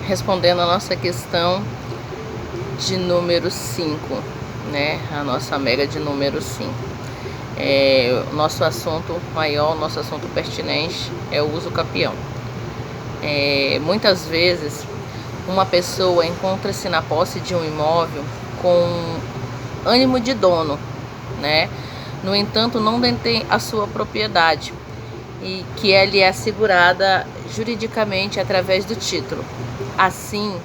respondendo a nossa questão de número 5, né? A nossa mega de número 5. O nosso assunto maior, o nosso assunto pertinente é o uso capião. Muitas vezes uma pessoa encontra-se na posse de um imóvel com ânimo de dono, né? No entanto, não detém a sua propriedade e que lhe é assegurada juridicamente através do título. Assim,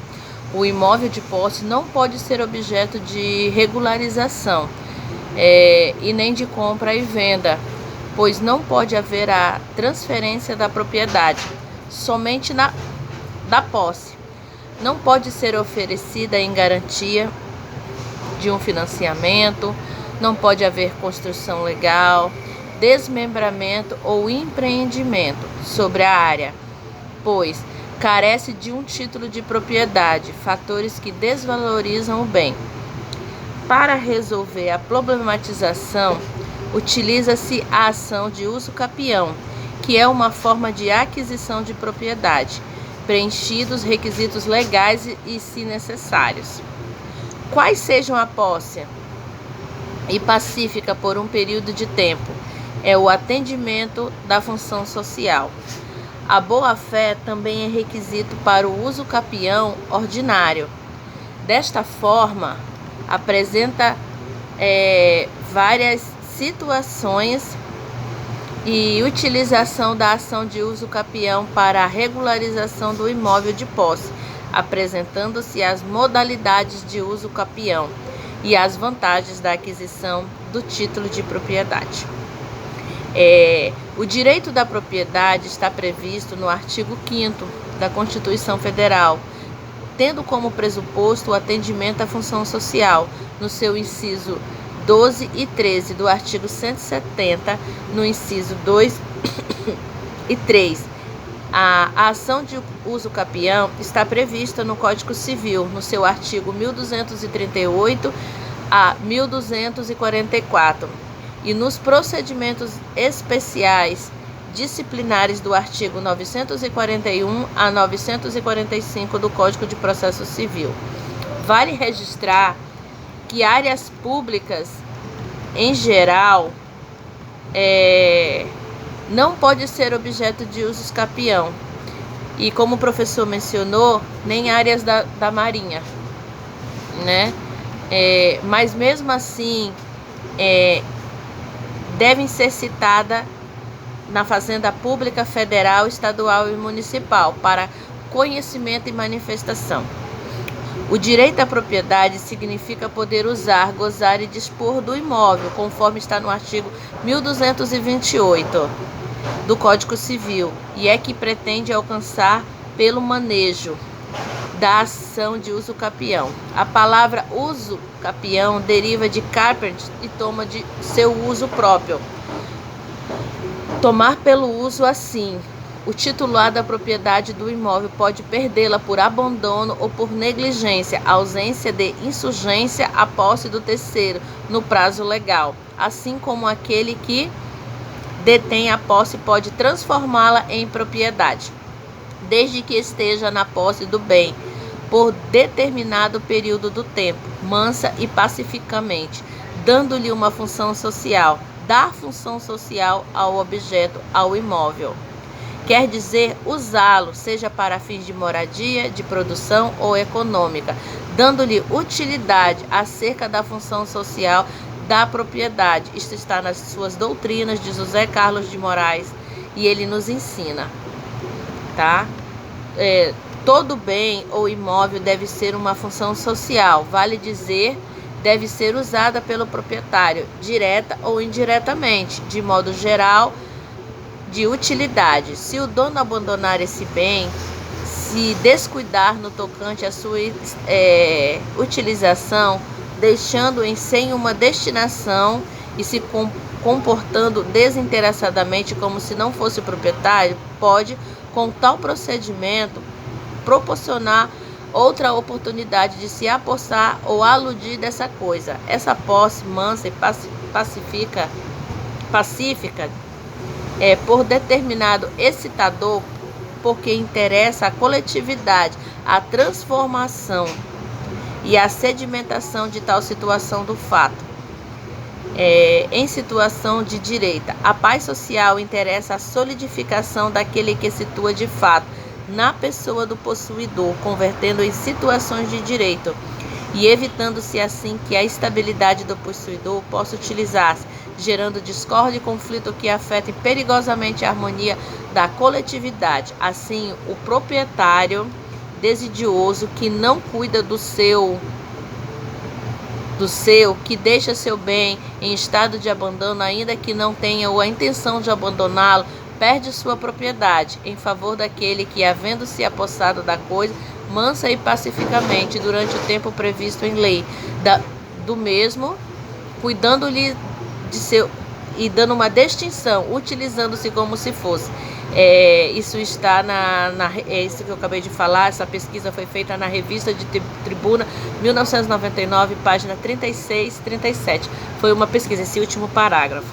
o imóvel de posse não pode ser objeto de regularização e nem de compra e venda, pois não pode haver a transferência da propriedade, somente da posse. Não pode ser oferecida em garantia de um financiamento, não pode haver construção legal, desmembramento ou empreendimento sobre a área, pois carece de um título de propriedade, fatores que desvalorizam o bem. Para resolver a problematização, utiliza-se a ação de uso capião, que é uma forma de aquisição de propriedade, preenchidos os requisitos legais e se necessários. Quais sejam a posse e pacífica por um período de tempo, é o atendimento da função social. A boa-fé também é requisito para o uso capião ordinário. Desta forma, apresenta várias situações e utilização da ação de uso capião para a regularização do imóvel de posse, apresentando-se as modalidades de uso capião e as vantagens da aquisição do título de propriedade. O direito da propriedade está previsto no artigo 5º da Constituição Federal, tendo como pressuposto o atendimento à função social, no seu inciso 12 e 13 do artigo 170, no inciso 2 e 3. A ação de uso capião está prevista no Código Civil, no seu artigo 1238 a 1244, e nos procedimentos especiais disciplinares do artigo 941 a 945 do Código de Processo Civil. Vale registrar que áreas públicas, em geral, não pode ser objeto de uso capião. E como o professor mencionou, nem áreas da Marinha, né? Mas mesmo assim, devem ser citadas na Fazenda Pública Federal, Estadual e Municipal, para conhecimento e manifestação. O direito à propriedade significa poder usar, gozar e dispor do imóvel, conforme está no artigo 1228 do Código Civil, e é que pretende alcançar pelo manejo da ação de uso capião. A palavra uso capião deriva de carpent e toma de seu uso próprio. Tomar pelo uso assim. O titular da propriedade do imóvel pode perdê-la por abandono ou por negligência, ausência de insurgência à posse do terceiro no prazo legal, assim como aquele que detém a posse pode transformá-la em propriedade, desde que esteja na posse do bem por determinado período do tempo, mansa e pacificamente, dando-lhe uma função social. Dar função social ao objeto, ao imóvel. Quer dizer usá-lo, seja para fins de moradia, de produção ou econômica, dando-lhe utilidade acerca da função social da propriedade. Isto está nas suas doutrinas de José Carlos de Moraes e ele nos ensina, tá? Todo bem ou imóvel deve ser uma função social, vale dizer, deve ser usada pelo proprietário, direta ou indiretamente, de modo geral, de utilidade. Se o dono abandonar esse bem, se descuidar no tocante à sua utilização, deixando-o sem uma destinação e se comportando desinteressadamente como se não fosse proprietário, pode, com tal procedimento, proporcionar outra oportunidade de se apossar ou aludir dessa coisa. Essa posse mansa e pacífica por determinado excitador porque interessa à coletividade a transformação e a sedimentação de tal situação do fato. Em situação de direita, a paz social interessa a solidificação daquele que situa de fato na pessoa do possuidor, convertendo em situações de direito e evitando-se assim que a estabilidade do possuidor possa utilizar-se, gerando discórdia e conflito que afetem perigosamente a harmonia da coletividade. Assim, o proprietário desidioso que não cuida do seu, que deixa seu bem em estado de abandono, ainda que não tenha a intenção de abandoná-lo, perde sua propriedade em favor daquele que, havendo-se apossado da coisa, mansa e pacificamente, durante o tempo previsto em lei, do mesmo, cuidando-lhe de seu e dando uma distinção, utilizando-se como se fosse. Isso está isso que eu acabei de falar. Essa pesquisa foi feita na Revista de Tribuna, 1999, página 36 e 37. Foi uma pesquisa, esse último parágrafo.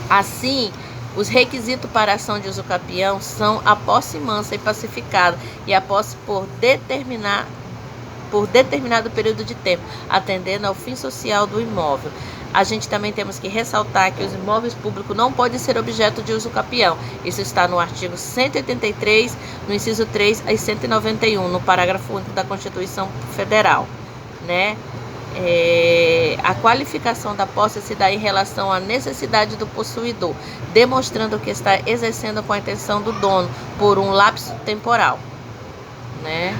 Assim, os requisitos para a ação de usucapião são a posse mansa e pacificada e a posse por determinado período de tempo, atendendo ao fim social do imóvel. A gente também temos que ressaltar que os imóveis públicos não podem ser objeto de usucapião. Isso está no artigo 183, no inciso 3 e 191, no parágrafo único da Constituição Federal, né? A qualificação da posse se dá em relação à necessidade do possuidor, demonstrando que está exercendo com a intenção do dono por um lapso temporal, né?